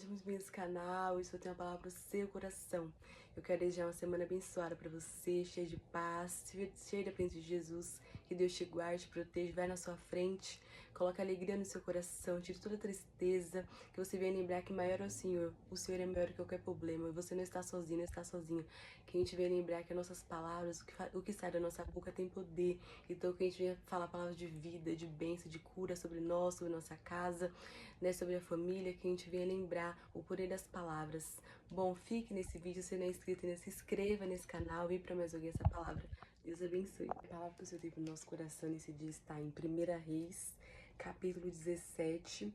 seja muito bem nesse canal. Isso eu tenho a palavra para o seu coração. Eu quero desejar uma semana abençoada para você, cheia de paz, cheia da presença de Jesus. Que Deus te guarde, te proteja, vai na sua frente, coloque alegria no seu coração, tire toda tristeza, que você venha lembrar que maior é o Senhor é maior que qualquer problema, e você não está sozinho, não está sozinho. Que a gente venha lembrar que as nossas palavras, o que sai da nossa boca tem poder, então que a gente venha falar palavras de vida, de bênção, de cura sobre nós, sobre nossa casa, né, sobre a família, que a gente venha lembrar o poder das palavras. Bom, fique nesse vídeo, se não é inscrito ainda, se inscreva nesse canal, vem para mais ouvir essa palavra. Deus abençoe. A palavra que o Senhor tem para o nosso coração nesse dia está em 1 Reis, capítulo 17,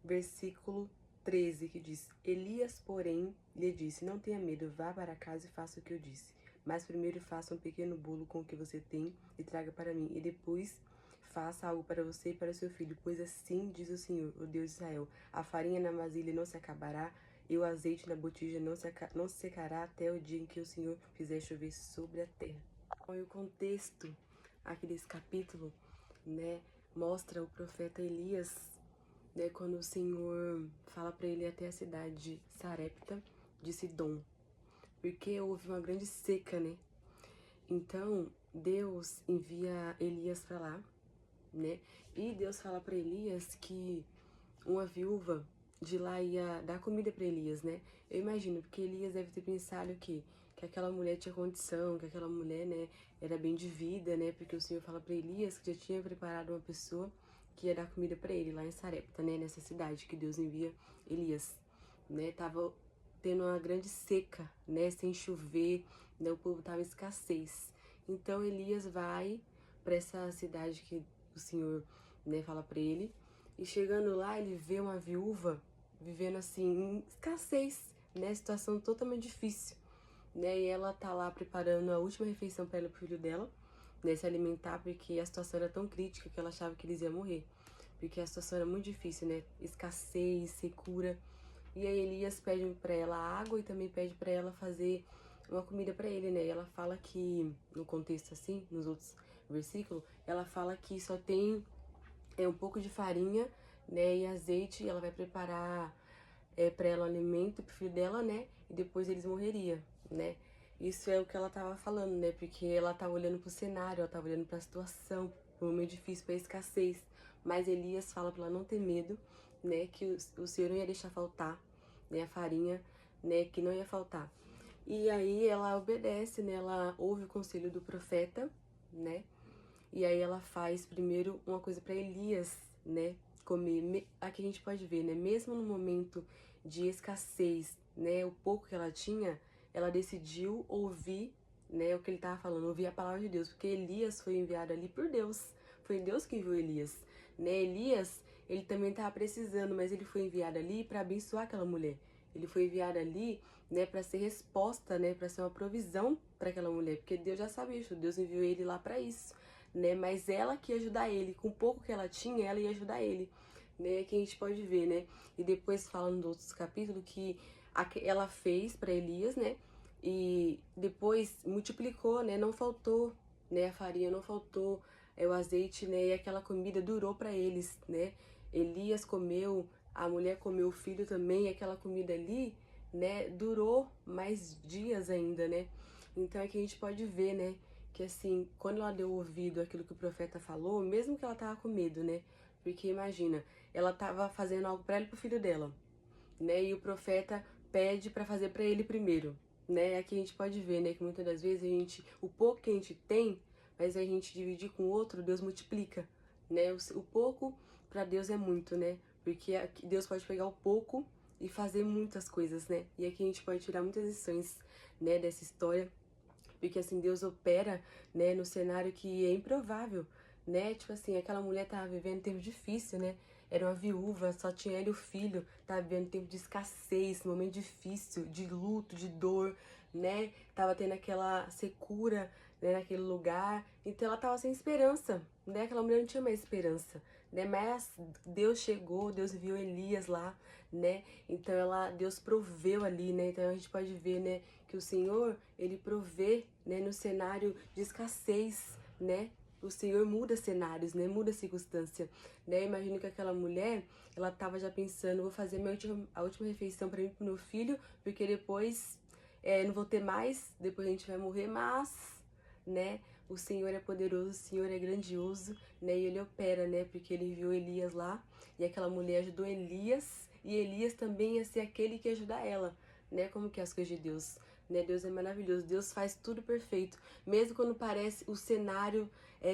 versículo 13, que diz: Elias, porém, lhe disse: Não tenha medo, vá para casa e faça o que eu disse. Mas primeiro faça um pequeno bolo com o que você tem e traga para mim. E depois faça algo para você e para o seu filho, pois assim diz o Senhor, o Deus de Israel: a farinha na vasilha não se acabará, e o azeite na botija não se secará até o dia em que o Senhor fizer chover sobre a terra. E o contexto aqui desse capítulo, né, mostra o profeta Elias, né, quando o Senhor fala para ele ir até a cidade de Sarepta de Sidom, porque houve uma grande seca, né? Então Deus envia Elias para lá, né? E Deus fala para Elias que uma viúva de lá ia dar comida para Elias, né? Eu imagino, porque Elias deve ter pensado que aquela mulher tinha condição, que aquela mulher, né, era bem de vida, né? Porque o Senhor fala para Elias que já tinha preparado uma pessoa que ia dar comida para ele lá em Sarepta, né, nessa cidade que Deus envia Elias, né? Tava tendo uma grande seca, né, sem chover, né? O povo tava em escassez. Então Elias vai para essa cidade que o Senhor, né, fala para ele. E chegando lá, ele vê uma viúva vivendo assim em escassez, né, situação totalmente difícil, né? E ela tá lá preparando a última refeição para ela e pro filho dela, né, se alimentar, porque a situação era tão crítica que ela achava que eles iam morrer, porque a situação era muito difícil, né? Escassez, secura. E aí Elias pede para ela água e também pede para ela fazer uma comida para ele, né? E ela fala que, no contexto assim, nos outros versículos, ela fala que só tem um pouco de farinha, né, e azeite, e ela vai preparar para ela alimento pro filho dela, né, e depois eles morreriam, né. Isso é o que ela tava falando, né, porque ela tava olhando pro cenário, ela tava olhando pra situação, pro momento difícil, pra escassez, mas Elias fala pra ela não ter medo, né, que o Senhor não ia deixar faltar, né, a farinha, né, que não ia faltar. E aí ela obedece, né, ela ouve o conselho do profeta, né, e aí ela faz primeiro uma coisa para Elias, né, comer. Aqui a gente pode ver, né, mesmo no momento de escassez, né, o pouco que ela tinha, ela decidiu ouvir, né, o que ele tava falando, ouvir a palavra de Deus, porque Elias foi enviado ali por Deus. Foi Deus que enviou Elias, né? Elias, ele também tava precisando, mas ele foi enviado ali para abençoar aquela mulher. Ele foi enviado ali, né, para ser resposta, né, para ser uma provisão para aquela mulher, porque Deus já sabia isso, Deus enviou ele lá para isso, né? Mas ela que ia ajudar ele, com o pouco que ela tinha, ela ia ajudar ele, né? Que a gente pode ver, né? E depois falando dos outros capítulos que ela fez para Elias, né? E depois multiplicou, né? Não faltou, né? A farinha não faltou, o azeite, né? E aquela comida durou para eles, né? Elias comeu, a mulher comeu, o filho também, e aquela comida ali, né? Durou mais dias ainda, né? Então é que a gente pode ver, né? Que assim, quando ela deu ouvido àquilo que o profeta falou, mesmo que ela tava com medo, né? Porque imagina, ela tava fazendo algo para ela e pro filho dela, né? E o profeta pede para fazer para ele primeiro, né? Aqui a gente pode ver, né, que muitas das vezes o pouco que a gente tem, mas a gente dividir com o outro, Deus multiplica, né? O pouco para Deus é muito, né? Porque Deus pode pegar o pouco e fazer muitas coisas, né? E aqui a gente pode tirar muitas lições, né, dessa história, porque assim, Deus opera, né, no cenário que é improvável, né? Tipo assim, aquela mulher tava vivendo um tempo difícil, né? Era uma viúva, só tinha ele e o filho, tava vivendo um tempo de escassez, um momento difícil, de luto, de dor, né? Tava tendo aquela secura, né, naquele lugar. Então ela tava sem esperança, né? Aquela mulher não tinha mais esperança, né? Mas Deus chegou, Deus viu Elias lá, né? Então Deus proveu ali, né? Então a gente pode ver, né, que o Senhor, ele provê, né, no cenário de escassez, né? o Senhor muda cenários, né? Muda circunstância, né? Eu imagino que aquela mulher, ela tava já pensando, vou fazer a última refeição para mim e pro meu filho, porque depois não vou ter mais, depois a gente vai morrer, mas, né? O Senhor é poderoso, o Senhor é grandioso, né? E Ele opera, né? Porque Ele viu Elias lá, e aquela mulher ajudou Elias, e Elias também ia ser aquele que ia ajudar ela, né? Como que é as coisas de Deus, né? Deus é maravilhoso, Deus faz tudo perfeito, mesmo quando parece o cenário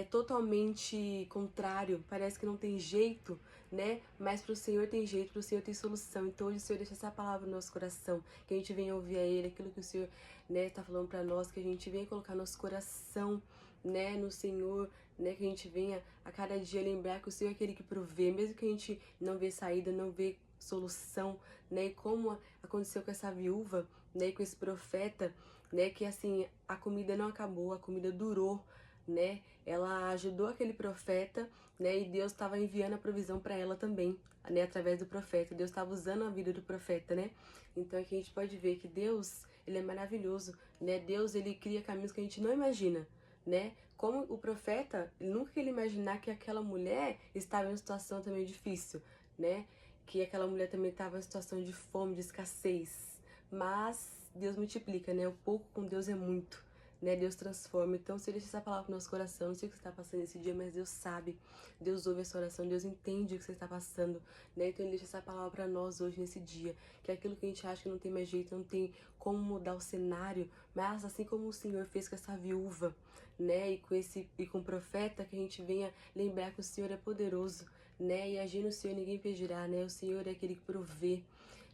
totalmente contrário, parece que não tem jeito, né? Mas pro Senhor tem jeito, pro Senhor tem solução. Então hoje o Senhor deixa essa palavra no nosso coração, que a gente venha ouvir a Ele, aquilo que o Senhor, né, tá falando pra nós, que a gente venha colocar nosso coração, né, no Senhor, né, que a gente venha a cada dia lembrar que o Senhor é aquele que provê, mesmo que a gente não vê saída, não vê solução, né, e como aconteceu com essa viúva, né, com esse profeta, né, que assim, a comida não acabou, a comida durou, né, ela ajudou aquele profeta, né, e Deus estava enviando a provisão para ela também, né, através do profeta, Deus estava usando a vida do profeta, né, então aqui a gente pode ver que Deus, Ele é maravilhoso, né, Deus, Ele cria caminhos que a gente não imagina, né, como o profeta, nunca ele imaginar que aquela mulher estava em uma situação também difícil, né, que aquela mulher também estava em situação de fome, de escassez, mas Deus multiplica, né, o pouco com Deus é muito, né, Deus transforma. Então, se deixa essa palavra no nosso coração, não sei o que você está passando esse dia, mas Deus sabe, Deus ouve essa oração, Deus entende o que você está passando, né, então Ele deixa essa palavra para nós hoje, nesse dia, que é aquilo que a gente acha que não tem mais jeito, não tem como mudar o cenário, mas assim como o Senhor fez com essa viúva, né, e com o profeta, que a gente venha lembrar que o Senhor é poderoso, né, e agir no Senhor ninguém impedirá, né, o Senhor é aquele que provê,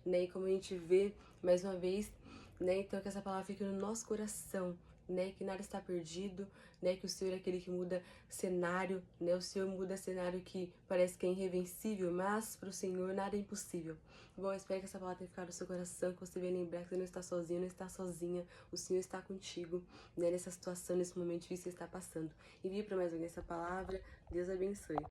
né, e como a gente vê, mais uma vez, né, então que essa palavra fique no nosso coração, né, que nada está perdido, né, que o Senhor é aquele que muda cenário, né, o Senhor muda cenário que parece que é irreversível, mas para o Senhor nada é impossível. Bom, eu espero que essa palavra tenha ficado no seu coração, que você venha lembrar que você não está sozinho, não está sozinha, o Senhor está contigo, né, nessa situação, nesse momento difícil que você está passando. Envie para mais alguém essa palavra, Deus abençoe.